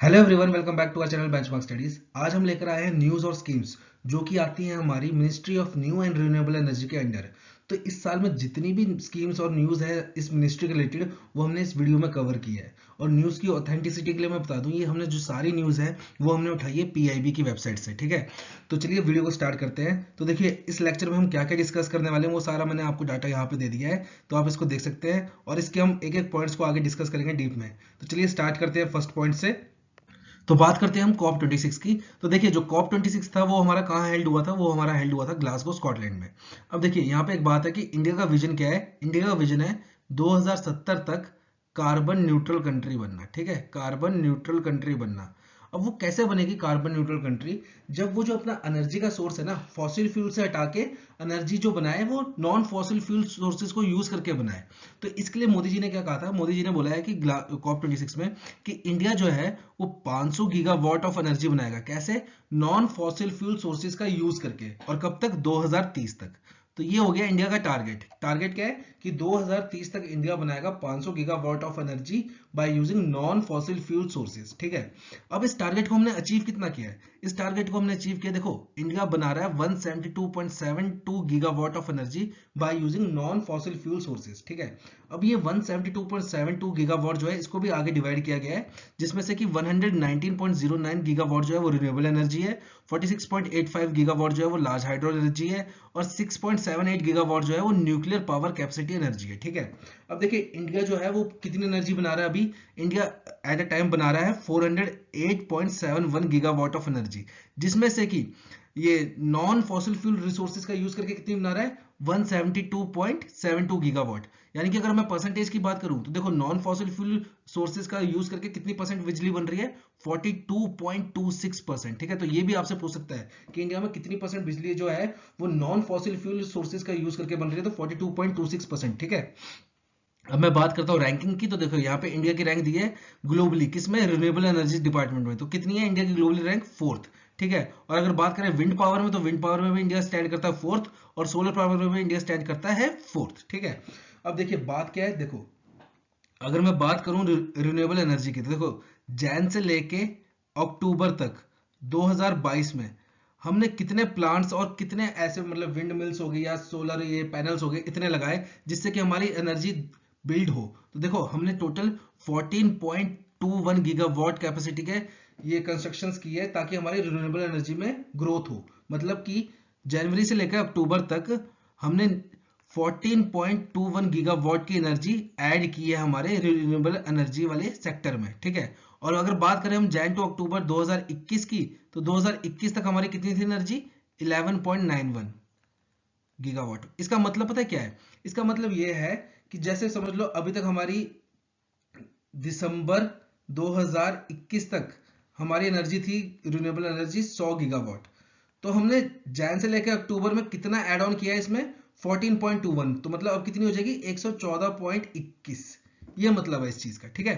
Hello everyone, welcome back to our channel benchmark studies. आज हम लेकर आए हैं न्यूज़ और स्कीम्स जो कि आती हैं हमारी ministry of new and renewable energy के अंडर। तो इस साल में जितनी भी स्कीम्स और न्यूज़ है इस मिनिस्ट्री के रिलेटेड वो हमने इस वीडियो में कवर की है। और न्यूज़ की ऑथेंटिसिटी के लिए मैं बता दूं, ये हमने जो सारी न्यूज़ है वो हमने उठाई है पीआईबी की वेबसाइट से। ठीक है, तो चलिए वीडियो को स्टार्ट करते हैं। तो देखिए, इस लेक्चर में हम क्या क्या डिस्कस करने वाले हैं वो सारा मैंने आपको डाटा यहाँ पे दे दिया है, तो आप इसको देख सकते हैं। और इसके हम एक एक पॉइंट्स को आगे डिस्कस करेंगे डीप में। तो चलिए स्टार्ट करते हैं फर्स्ट पॉइंट से। तो बात करते हैं हम कॉप 26 की। तो देखिए, जो कॉप 26 था वो हमारा कहाँ हेल्ड हुआ था, वो हमारा हेल्ड हुआ था ग्लासगो स्कॉटलैंड में। अब देखिए, यहाँ पे एक बात है कि इंडिया का विजन क्या है। इंडिया का विजन है 2070 तक कार्बन न्यूट्रल कंट्री बनना। ठीक है, कार्बन न्यूट्रल कंट्री बनना। अब वो कैसे बनेगी कार्बन न्यूट्रल कंट्री, जब वो जो अपना एनर्जी का सोर्स है ना, फॉसिल फ्यूल से हटा के एनर्जी जो बनाए वो नॉन फॉसिल फ्यूल सोर्सेज को यूज करके बनाए। तो इसके लिए मोदी जी ने क्या कहा था, मोदी जी ने बोला है कि कॉप 26 में कि इंडिया जो है वो 500 गीगावाट ऑफ एनर्जी बनाएगा। कैसे? नॉन फॉसिल फ्यूल सोर्सेज का यूज करके। और कब तक? 2030 तक। तो ये हो गया इंडिया का टारगेट। टारगेट क्या है कि 2030 तक इंडिया बनाएगा 500 gigawatt of energy by using non fossil fuel sources. ठीक है, अब इस टारगेट को हमने अचीव कितना किया है? इस टारगेट को हमने अचीव किया, देखो, इंडिया बना रहा है 172.72 gigawatt of energy by using non fossil fuel sources. ठीक है, अब ये 172.72 गीगावाट जो है इसको भी आगे डिवाइड किया गया है, जिसमें से कि 119.09 गीगावाट जो है वो रिन्यूएबल एनर्जी है, 46.85 गीगावाट जो है वो लार्ज हाइड्रो एनर्जी है, और 6.78 गीगावाट जो है वो न्यूक्लियर पावर कैपेसिटी एनर्जी है। ठीक है, अब देखिए इंडिया जो है वो कितनी एनर्जी बना रहा है अभी। इंडिया एट अ टाइम बना रहा है 408.71 गीगावाट ऑफ एनर्जी, जिसमें से कि ये नॉन फॉसिल फ्यूल रिसोर्सेज का यूज करके कितनी बना रहा है? 172.72 गीगावाट। यानी कि अगर मैं परसेंटेज की बात करूं तो देखो, नॉन फॉसिल फ्यूल सोर्सेज का यूज करके कितनी परसेंट बिजली बन रही है? 42.26%। ठीक है, तो ये भी आपसे पूछ सकता है कि इंडिया में कितनी परसेंट बिजली जो है वो नॉन फॉसिल फ्यूल सोर्सेज का यूज करके बन रही है, तो 42.26%। ठीक है, अब मैं बात करता हूँ रैंकिंग की। तो देखो, यहाँ पे इंडिया की रैंक दी है ग्लोबली, किसमें? रिन्यूएबल एनर्जी डिपार्टमेंट में। तो कितनी है इंडिया की ग्लोबली रैंक? फोर्थ। ठीक है, और अगर बात करें विंड पावर में, तो विंड पावर में भी इंडिया स्टैंड करता है फोर्थ, और सोलर पावर में भी इंडिया स्टैंड करता है फोर्थ। ठीक है, अब देखिए बात क्या है, देखो, अगर मैं बात करूं रिन्यूएबल एनर्जी की, तो देखो, जैन से लेके अक्टूबर तक 2022 में हमने कितने प्लांट्स और कितने ऐसे मतलब विंड मिल्स हो गए या सोलर ये पैनल्स हो गए इतने लगाए जिससे कि हमारी एनर्जी बिल्ड हो। तो देखो, हमने टोटल 14.21 गीगावाट कैपेसिटी के ये कंस्ट्रक्शंस की है ताकि हमारी रिन्यूएबल एनर्जी में ग्रोथ हो। मतलब कि जनवरी से लेकर अक्टूबर तक हमने 14.21 गीगावाट की एनर्जी ऐड की है हमारे रिन्यूएबल एनर्जी वाले सेक्टर में। ठीक है, और अगर बात करें हम जैन टू अक्टूबर 2021 की, तो 2021 तक हमारी कितनी थी एनर्जी? 11.91 गीगावाट। इसका मतलब पता है क्या है? इसका मतलब ये है कि जैसे समझ लो अभी तक हमारी दिसंबर 2021 तक हमारी एनर्जी थी रिन्यूएबल एनर्जी 100 गीगावाट। तो हमने जैन से लेकर अक्टूबर में कितना ऐड ऑन किया है इसमें? 14.21। तो मतलब अब कितनी हो जाएगी? 114.21। ये मतलब है इस चीज का। ठीक है,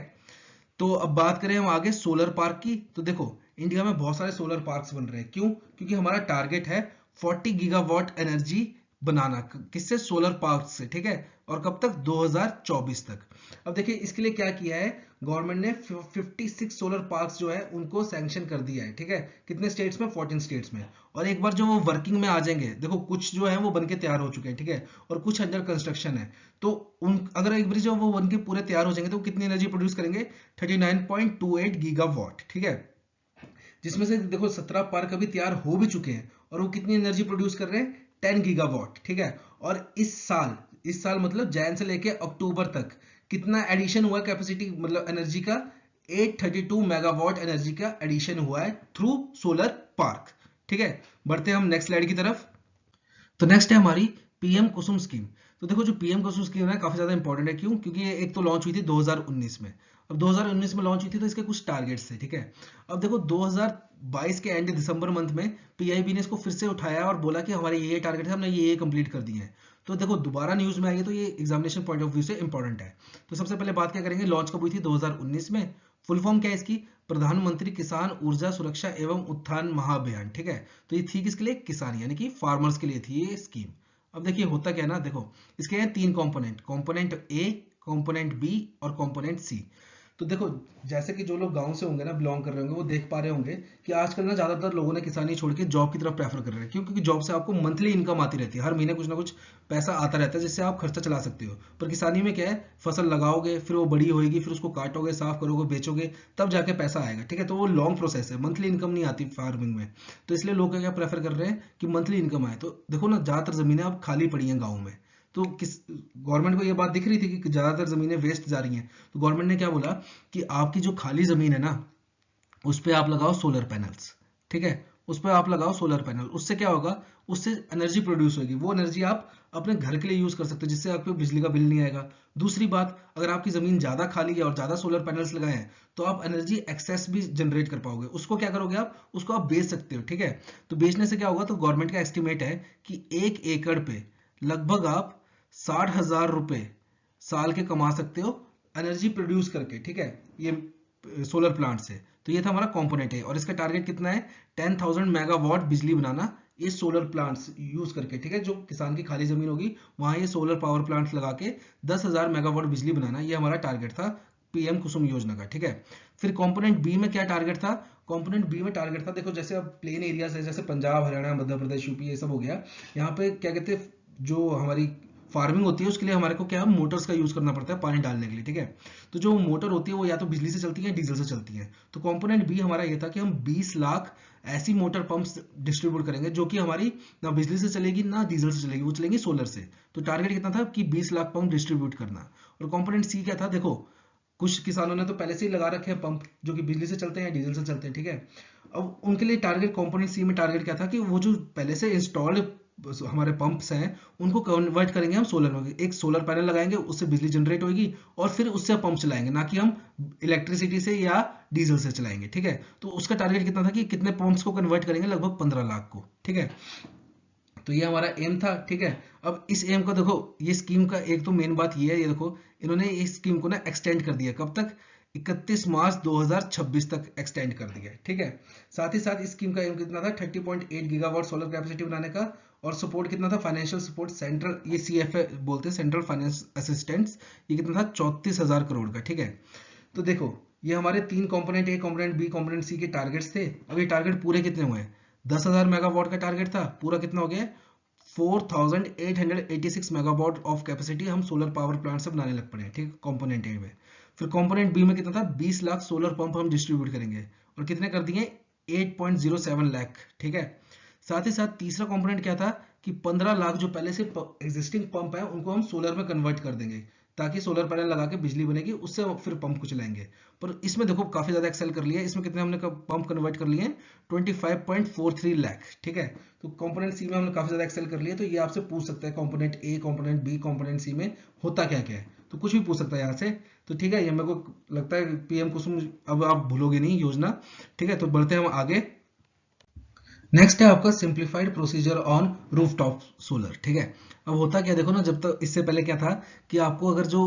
तो अब बात करें हम आगे सोलर पार्क की। तो देखो, इंडिया में बहुत सारे सोलर पार्क्स बन रहे हैं। क्यों? क्योंकि हमारा टारगेट है 40 गीगावाट एनर्जी बनाना। किससे? सोलर पार्क से। ठीक है, और कब तक? 2024 तक। अब देखिए, इसके लिए क्या किया है गवर्नमेंट ने? 56 सोलर पार्क्स जो है उनको सैंक्शन कर दिया है। ठीक है, कितने स्टेट्स में? 14 स्टेट्स में। और एक बार जो वो वर्किंग में आ जाएंगे, देखो कुछ जो है वो बनके तैयार हो चुके हैं। ठीक है, और कुछ अंडर कंस्ट्रक्शन है। तो उन अगर एक बार जो वो बनके पूरे तैयार हो जाएंगे तो कितनी एनर्जी प्रोड्यूस करेंगे? 39.28 गीगावाट। ठीक है, जिसमें से देखो 17 पार्क अभी तैयार हो भी चुके हैं और वो कितनी एनर्जी प्रोड्यूस कर रहे हैं? 10 गीगावाट। ठीक है, और इस साल मतलब जैन से लेके अक्टूबर तक कितना एडिशन हुआ कैपेसिटी मतलब एनर्जी का? 832 मेगावाट एनर्जी का एडिशन हुआ है थ्रू सोलर पार्क। ठीक है, बढ़ते हैं हम नेक्स्ट स्लाइड की तरफ। तो नेक्स्ट है हमारी पीएम कुसुम स्कीम। तो देखो, जो पीएम कुसुम स्कीम है काफी ज्यादा इंपॉर्टेंट है। क्यों? क्योंकि ये एक तो लॉन्च हुई थी 2019 में। अब 2019 में लॉन्च हुई थी तो इसके कुछ टारगेट्स थे। ठीक है, अब देखो 2022 के एंड दिसंबर मंथ में पीआईबी ने इसको फिर से उठाया और बोला कि हमारे ये टारगेट है, हमने ये कंप्लीट कर दिए हैं। तो देखो, दोबारा न्यूज में आई है तो ये एग्जामिनेशन पॉइंट ऑफ व्यू से इंपॉर्टेंट है। तो सबसे पहले बात क्या करेंगे, लॉन्च कब हुई थी? 2019 में। फुल फॉर्म क्या है इसकी? प्रधानमंत्री किसान ऊर्जा सुरक्षा एवं उत्थान महाअभियान। ठीक है, तो ये थी किसके लिए? किसान यानी कि फार्मर्स के लिए थी ये स्कीम। अब देखिए होता क्या है ना, देखो इसके हैं तीन component, component A, component B और कंपोनेंट सी। तो देखो, जैसे कि जो लोग गांव से होंगे ना, बिलोंग कर रहे होंगे, वो देख पा रहे होंगे कि आजकल ना ज्यादातर लोगों ने किसानी छोड़ के जॉब की तरफ प्रेफर कर रहे हैं। क्यों? क्योंकि जॉब से आपको मंथली इनकम आती रहती है, हर महीने कुछ ना कुछ पैसा आता रहता है जिससे आप खर्चा चला सकते हो। पर किसानी में क्या है, फसल लगाओगे, फिर वो बड़ी होएगी, फिर उसको काटोगे, साफ करोगे, बेचोगे, तब जाके पैसा आएगा। ठीक है, तो वो लॉन्ग प्रोसेस है, मंथली इनकम नहीं आती फार्मिंग में। तो इसलिए लोग क्या प्रेफर कर रहे हैं कि मंथली इनकम आए। तो देखो ना, ज्यादातर जमीनें अब खाली पड़ी हैं गाँव में। तो किस गवर्नमेंट को ये बात दिख रही थी कि ज्यादातर जमीनें वेस्ट जा रही हैं, तो गवर्नमेंट ने क्या बोला कि आपकी जो खाली जमीन है ना, उस पे आप लगाओ सोलर पैनल्स। ठीक है, उस पे आप लगाओ सोलर पैनल। उससे क्या होगा, उससे एनर्जी प्रोड्यूस होगी, वो एनर्जी आप अपने घर के लिए यूज कर सकते हो, जिससे आपको बिजली का बिल नहीं आएगा। दूसरी बात, अगर आपकी जमीन ज्यादा खाली है और ज्यादा सोलर पैनल्स लगाए हैं, तो आप एनर्जी एक्सेस भी जनरेट कर पाओगे। उसको क्या करोगे आप, उसको आप बेच सकते हो। ठीक है, तो बेचने से क्या होगा, तो गवर्नमेंट का एस्टिमेट है कि 1 एकड़ पे लगभग आप 60,000 रुपए साल के कमा सकते हो एनर्जी प्रोड्यूस करके। ठीक है, ये सोलर प्लांट से। तो ये था हमारा कंपोनेंट है, और इसका टारगेट कितना है, 10,000 मेगावाट बिजली बनाना ये सोलर प्लांट्स यूज करके। ठीक है, जो किसान की खाली जमीन होगी वहां ये सोलर पावर प्लांट्स लगा के 10,000 मेगावाट बिजली बनाना, ये हमारा टारगेट था पीएम कुसुम योजना का। ठीक है, फिर कंपोनेंट बी में क्या टारगेट था, कंपोनेंट बी में टारगेट था, देखो जैसे अब प्लेन एरियाज है, जैसे पंजाब, हरियाणा, मध्य प्रदेश, यूपी, ये सब हो गया। यहाँ पे क्या कहते हैं, जो हमारी फार्मिंग होती है उसके लिए हमारे को क्या मोटर्स का यूज करना पड़ता है पानी डालने के लिए। ठीक है, तो जो मोटर होती है वो या तो बिजली से चलती है या डीजल से चलती है। तो कंपोनेंट बी हमारा ये था कि हम 20 लाख ऐसी मोटर पंप्स डिस्ट्रीब्यूट करेंगे जो कि हमारी ना बिजली से चलेगी ना डीजल से चलेगी, वो चलेंगी सोलर से। तो टारगेट कितना था कि 20 लाख पंप डिस्ट्रीब्यूट करना। और कंपोनेंट सी क्या था, देखो कुछ किसानों ने तो पहले से ही लगा रखे हैं पंप जो कि बिजली से चलते हैं या डीजल से चलते हैं। ठीक है, अब उनके लिए टारगेट कंपोनेंट सी में टारगेट क्या था कि वो जो पहले से इंस्टॉल्ड हमारे पंप्स हैं उनको कन्वर्ट करेंगे हम सोलर में। एक सोलर पैनल लगाएंगे, उससे बिजली जनरेट होगी और फिर उससे पंप चलाएंगे, ना कि हम इलेक्ट्रिसिटी से या डीजल से चलाएंगे। ठीक है, तो उसका टारगेट कितना था कि कितने पंप्स को कन्वर्ट करेंगे, लगभग 15 लाख को। ठीक है, तो ये हमारा एम था। ठीक है, अब इस एम का देखो, ये स्कीम का एक तो मेन बात ये है, ये देखो इन्होंने इस स्कीम को ना एक्सटेंड कर दिया, कब तक, 31 मार्च 2026 तक एक्सटेंड कर दिया है। ठीक है, साथ ही साथ इस स्कीम का एम कितना था, 30.8 गीगावाट सोलर कैपेसिटी बनाने का। और सपोर्ट कितना था, फाइनेंशियल सपोर्ट सेंट्रल, ये सीएफए बोलते हैं, सेंट्रल फाइनेंस असिस्टेंस, ये कितना था, 34,000 करोड़ का। ठीक है, तो देखो ये हमारे 3 component, A component B component C के टारगेट्स थे। अब ये टारगेट पूरे कितने हुए हैं, 10,000 मेगावाट का टारगेट था, पूरा कितना हो गया, 4,886 मेगावाट ऑफ कैपेसिटी हम सोलर पावर प्लांट से बनाने लग पड़े हैं। ठीक है, कंपोनेंट ए में। फिर कंपोनेंट बी में कितना था, 20 लाख सोलर पंप हम डिस्ट्रीब्यूट करेंगे, और कितने कर दिए, 8.07 लाख। ठीक है, साथ ही साथ तीसरा कंपोनेंट क्या था कि 15 लाख जो पहले से एग्जिस्टिंग पंप है उनको हम सोलर में कन्वर्ट कर देंगे, ताकि सोलर पैनल लगा के बिजली बनेगी, उससे फिर पंप को चलाएंगे। पर इसमें देखो काफी ज्यादा एक्सेल कर लिया है, इसमें कितने हमने पंप कन्वर्ट कर लिए हैं, 25.43 लाख। ठीक है, तो कंपोनेंट सी में हमने काफी ज्यादा एक्सेल कर लिया। तो ये आपसे पूछ सकता है component A, component B, component C में होता क्या क्या है, तो कुछ भी पूछ सकता है यहाँ से। तो ठीक है, ये मेरे को लगता है पीएम कुसुम अब आप भूलोगे नहीं योजना। ठीक है, तो बढ़ते हैं हम आगे। नेक्स्ट है आपका simplified procedure on rooftop solar. ठीक है, अब होता क्या, देखो ना, जब तक इससे पहले क्या था कि आपको अगर जो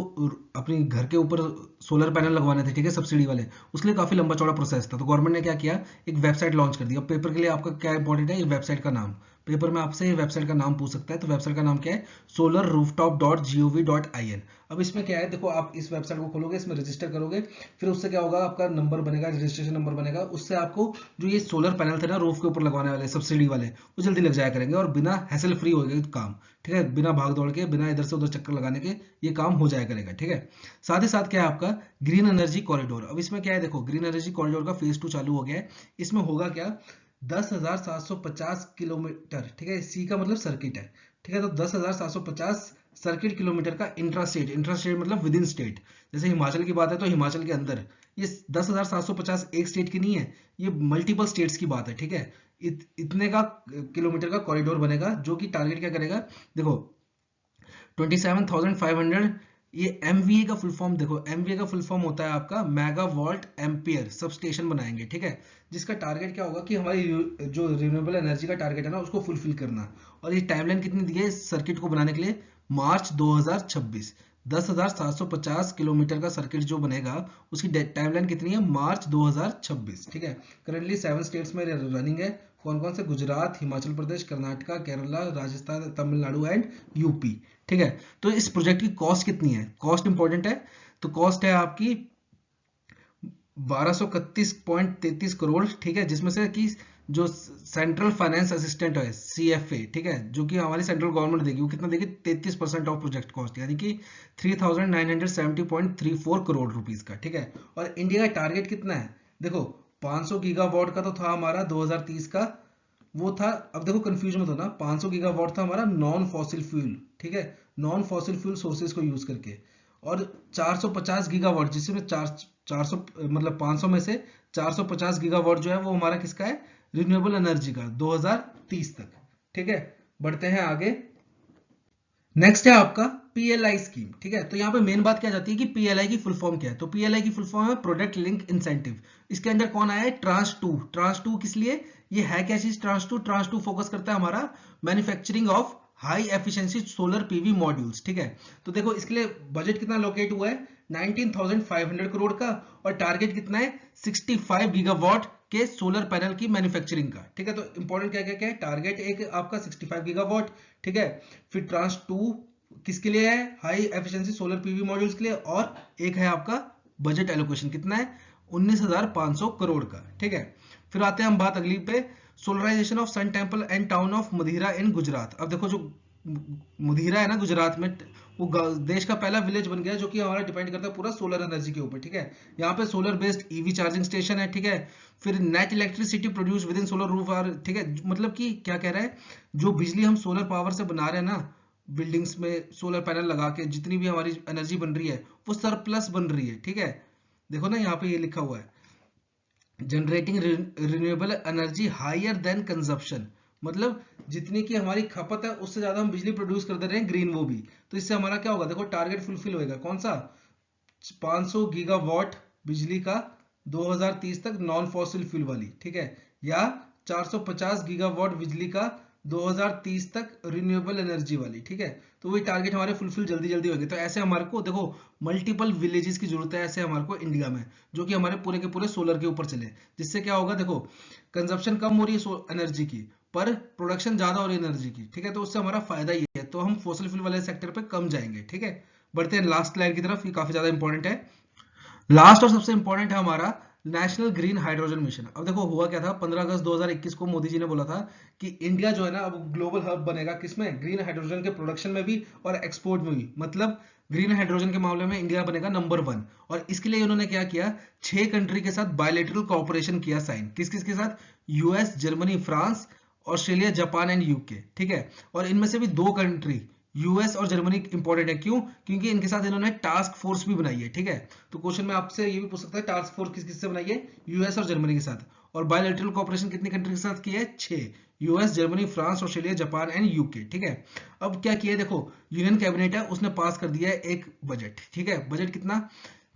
अपनी घर के ऊपर सोलर पैनल लगवाने थे, ठीक है, सब्सिडी वाले, उसके लिए काफी लंबा चौड़ा प्रोसेस था। तो गवर्नमेंट ने क्या किया, एक वेबसाइट लॉन्च कर दिया। पेपर के लिए आपका क्या इंपॉर्टेंट है, ये वेबसाइट का नाम। पेपर में आपसे ये वेबसाइट का नाम पूछ सकता है, तो वेबसाइट का नाम क्या है, solarrooftop.gov.in। अब इसमें क्या है, देखो आप इस वेबसाइट को खोलोगे, इसमें रजिस्टर करोगे, फिर उससे क्या होगा, आपका नंबर बनेगा, रजिस्ट्रेशन नंबर बनेगा, उससे आपको जो ये सोलर पैनल थे ना रूफ के ऊपर लगवाने वाले सब्सिडी वाले, वो जल्दी लग जाया करेंगे, और बिना हैसल फ्री होगा काम। ठीक है, बिना भाग दौड़ के, बिना इधर से उधर चक्कर लगाने के ये काम हो जाया करेगा। ठीक है, साथ ही साथ क्या है आपका ग्रीन एनर्जी कॉरिडोर। अब इसमें क्या है, देखो ग्रीन एनर्जी कॉरिडोर का फेज 2 चालू हो गया है। इसमें होगा क्या, 10,750 किलोमीटर। ठीक है, सी का मतलब सर्किट है। ठीक है, तो 10,750 सर्किट किलोमीटर का इंट्रा स्टेट, इंट्रा स्टेट मतलब विद इन स्टेट। जैसे हिमाचल की बात है तो हिमाचल के अंदर, ये 10,750 एक स्टेट की नहीं है, ये मल्टीपल स्टेट्स की बात है। ठीक है, इतने का किलोमीटर का कॉरिडोर बनेगा, जो कि टारगेट क्या करेगा, देखो 27,500। ये एमवीए का फुल फॉर्म देखो, एमवीए का फुल फॉर्म होता है आपका मेगावाट एम्पियर सब स्टेशन बनाएंगे। ठीक है, जिसका टारगेट क्या होगा कि हमारी जो रिन्यूएबल एनर्जी का टारगेट है ना उसको फुलफिल करना। और ये टाइमलाइन कितनी दी है इस सर्किट को बनाने के लिए, मार्च 2026। 10,750 किलोमीटर का सर्किट जो बनेगा उसकी टाइमलाइन कितनी है, मार्च 2026। ठीक है, करंटली 7 स्टेट्स में रनिंग है। कौन कौन से, गुजरात, हिमाचल प्रदेश, कर्नाटका, केरला, राजस्थान, तमिलनाडु एंड यूपी। ठीक है, तो इस प्रोजेक्ट की कॉस्ट कितनी है, कॉस्ट इंपॉर्टेंट है। तो कॉस्ट है आपकी 1231.33 करोड़, ठीक है, जिसमें से कि जो सेंट्रल फाइनेंस असिस्टेंट है CFA, ठीक है, जो कि हमारी सेंट्रल गवर्नमेंट देगी, वो कितना देगी 33% ऑफ प्रोजेक्ट कॉस्ट, यानी कि 3970.34 करोड़ रुपीस का, ठीक है। और इंडिया का टारगेट कितना है, देखो 500 गीगावाट का तो था हमारा 2030 का, वो था, अब देखो कंफ्यूज मत होना, 500 गीगावाट था हमारा नॉन फॉसिल फ्यूल, ठीक है, नॉन फॉसिल फ्यूल सोर्सेज को यूज करके। और 450 गीगावाट, जिसमें 400 मतलब 500 में से 450 गीगावाट जो है वो हमारा किसका है, रिन्यूएबल एनर्जी का, 2030 तक, ठीक है। बढ़ते हैं आगे। नेक्स्ट है आपका PLI स्कीम, ठीक है। तो यहाँ पे मेन बात क्या जाती है कि PLI की फुल फॉर्म क्या है, तो PLI की फुल फॉर्म है प्रोडक्ट लिंक इंसेंटिव। इसके अंदर कौन आया है, ट्रांस 2 किस लिए, ये है क्या चीज, ट्रांस 2 फोकस करता है हमारा manufacturing of high efficiency solar PV modules, ठीक है। तो देखो इसके लिए बजट कितना लोकेट हुआ है, 19,500 करोड़ का, और टारगेट कितना है 65 गीगावाट के सोलर पैनल की मैन्युफैक्चरिंग का, ठीक है। तो इंपॉर्टेंट क्या क्या क्या है, टारगेट एक आपका 65 गीगावाट, ठीक है। फिर ट्रांस 2 किसके लिए है, high efficiency solar PV modules के लिए, और एक है आपका बजट एलोकेशन कितना है, 19,500 करोड़ का, ठीक है। फिर आते हैं हम बात अगली पे, solarisation of sun temple and town of Modhera in Gujarat. अब देखो जो मदीरा है ना गुजरात में, वो देश का पहला विलेज बन गया, जो कि हमारा डिपेंड करता है पूरा सोलर एनर्जी के ऊपर, ठीक है। यहाँ पे solar based EV charging station है, ठीक है। फिर net electricity produce within solar roof are, ठीक है, मतलब कि क्या कह रहा है, जो बिजली हम सोलर पावर से बना रहे हैं ना, बिल्डिंग्स में सोलर पैनल लगा के जितनी भी हमारी एनर्जी बन रही है वो सरप्लस बन रही है, ठीक है। देखो ना यहाँ पे ये लिखा हुआ है, generating renewable energy higher than consumption, मतलब जितनी की हमारी खपत है उससे ज्यादा हम बिजली प्रोड्यूस कर दे रहे हैं, ग्रीन वो भी। तो इससे हमारा क्या होगा, देखो टारगेट फुलफिल होएगा, कौन सा, 500 गीगावाट बिजली का 2030 तक नॉन फॉसिल फ्यूल वाली, ठीक है, या 450 गीगावाट बिजली का 2030 तक रिन्यूएबल एनर्जी वाली, ठीक है। तो वही टारगेट हमारे फुलफिल जल्दी जल्दी होंगे। तो ऐसे हमारे को देखो मल्टीपल विलेजेस की जरूरत है ऐसे हमारे को इंडिया में, जो कि हमारे पूरे के पूरे सोलर के ऊपर चले, जिससे क्या होगा, देखो कंजप्शन कम हो रही है एनर्जी की, पर प्रोडक्शन ज्यादा हो रही है एनर्जी की, ठीक है। तो उससे हमारा फायदा ही है, तो हम फॉसिल फ्यूल वाले सेक्टर पे कम जाएंगे, ठीक है। बढ़ते हैं लास्ट लाइन की तरफ, ये काफी ज्यादा इंपॉर्टेंट है। लास्ट और सबसे इंपॉर्टेंट है हमारा नेशनल ग्रीन हाइड्रोजन मिशन। अब देखो हुआ क्या था, 15 अगस्त 2021 को मोदी जी ने बोला था कि इंडिया जो है ना अब ग्लोबल हब बनेगा, किसमें, ग्रीन हाइड्रोजन के प्रोडक्शन में भी और एक्सपोर्ट में भी, मतलब ग्रीन हाइड्रोजन के मामले में इंडिया बनेगा नंबर 1। और इसके लिए उन्होंने क्या किया, 6 कंट्री के साथ बायलैटरल कोऑपरेशन किया साइन, किस किस के साथ, US, Germany, France, Australia, Japan and UK, ठीक है। और इनमें से भी 2 कंट्री US और जर्मनी इंपॉर्टेंट है, क्यों, क्योंकि इनके साथ इन्होंने टास्क फोर्स भी बनाई है, ठीक है। तो क्वेश्चन में आपसे ये भी पूछ सकता है, टास्क फोर्स किस किस से बनाई है, US और जर्मनी के साथ। और बायलैटरल कोऑपरेशन कितनी कंट्री के साथ की है, 6, US, Germany, France, Australia, Japan and UK, ठीक है। अब क्या किया, देखो यूनियन कैबिनेट है उसने पास कर दिया है एक बजट, ठीक है, बजट कितना,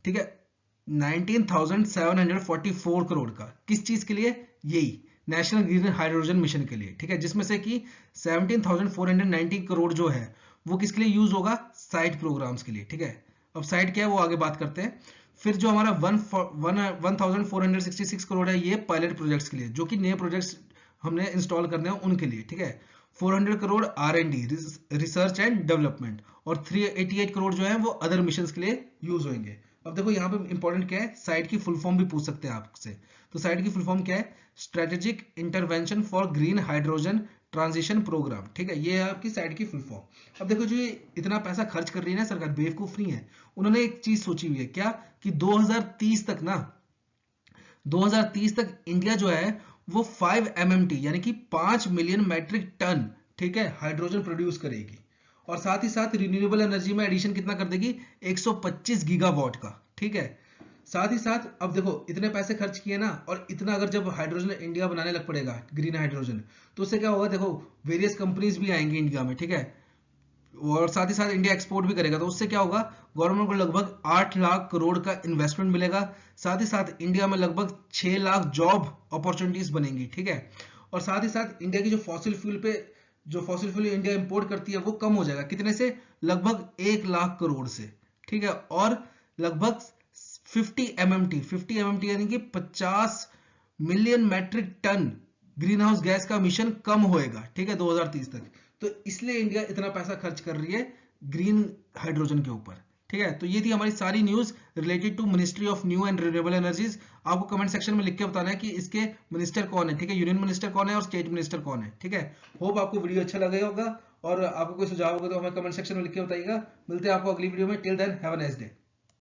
ठीक है, 19,744 करोड़ का, किस चीज के लिए, यही नेशनल ग्रीन हाइड्रोजन मिशन के लिए, ठीक है, जिसमें से कि 17,490 करोड़ जो है वो किसके लिए यूज होगा, साइट प्रोग्राम्स के लिए, ठीक है। अब साइट क्या है वो आगे बात करते हैं। फिर जो हमारा 1466 करोड़ है ये पायलट प्रोजेक्ट्स के लिए, जो कि नए प्रोजेक्ट्स हमने इंस्टॉल करने हैं उनके लिए, ठीक है। 400 crore R&D research and development, और 388 करोड़ जो है वो अदर मिशंस के लिए यूज होंगे। अब देखो यहाँ पे इंपॉर्टेंट क्या है, साइट की फुल फॉर्म भी पूछ सकते हैं आपसे। तो साइट की फुल फॉर्म क्या है, strategic intervention for green hydrogen transition programme, ठीक है, ये है आपकी साइट की फुल फॉर्म। अब देखो जो ये इतना पैसा खर्च कर रही है ना सरकार, बेवकूफ नहीं है, उन्होंने एक चीज सोची हुई है क्या, कि 2030 तक ना, 2030 तक इंडिया जो है वो 5 MMT यानी कि 5 मिलियन मैट्रिक टन, ठीक है, हाइड्रोजन प्रोड्यूस करेगी। और साथ ही साथ रिन्यूएबल एनर्जी में एडिशन कितना कर देगी, 125 गीगावाट का, ठीक है। साथ ही साथ अब देखो इतने पैसे खर्च किए ना, और इतना अगर जब हाइड्रोजन इंडिया बनाने लग पड़ेगा ग्रीन हाइड्रोजन, तो उससे क्या होगा, देखो वेरियस कंपनीज भी आएंगी इंडिया में, ठीक है, और साथ ही साथ इंडिया एक्सपोर्ट भी करेगा, तो उससे क्या होगा, गवर्नमेंट को लगभग 8 लाख करोड़ का इन्वेस्टमेंट मिलेगा। साथ ही साथ इंडिया में लगभग 6 लाख जॉब अपॉर्चुनिटीज बनेंगी, ठीक है। और साथ ही साथ इंडिया की जो फॉसिल फ्यूल इंडिया इंपोर्ट करती है वो कम हो जाएगा, कितने से, लगभग 1 लाख करोड़ से, ठीक है। और लगभग 50 MMT यानी कि 50 million metric tonne green house gas का मिशन कम होएगा, ठीक है, 2030 तक। तो इसलिए इंडिया इतना पैसा खर्च कर रही है ग्रीन हाइड्रोजन के ऊपर, ठीक है, तो ये थी हमारी सारी news related to ministry of new and renewable energies. आपको कमेंट सेक्शन में लिख के बताना है कि इसके मिनिस्टर कौन है, ठीक है, यूनियन मिनिस्टर कौन है और स्टेट मिनिस्टर कौन है, ठीक है। होप आपको वीडियो अच्छा लगेगा होगा, और आपको कोई सुझाव होगा तो हमें कमेंट सेक्शन में लिख के बताइएगा। मिलते हैं आपको अगली वीडियो में। Till then have a nice day.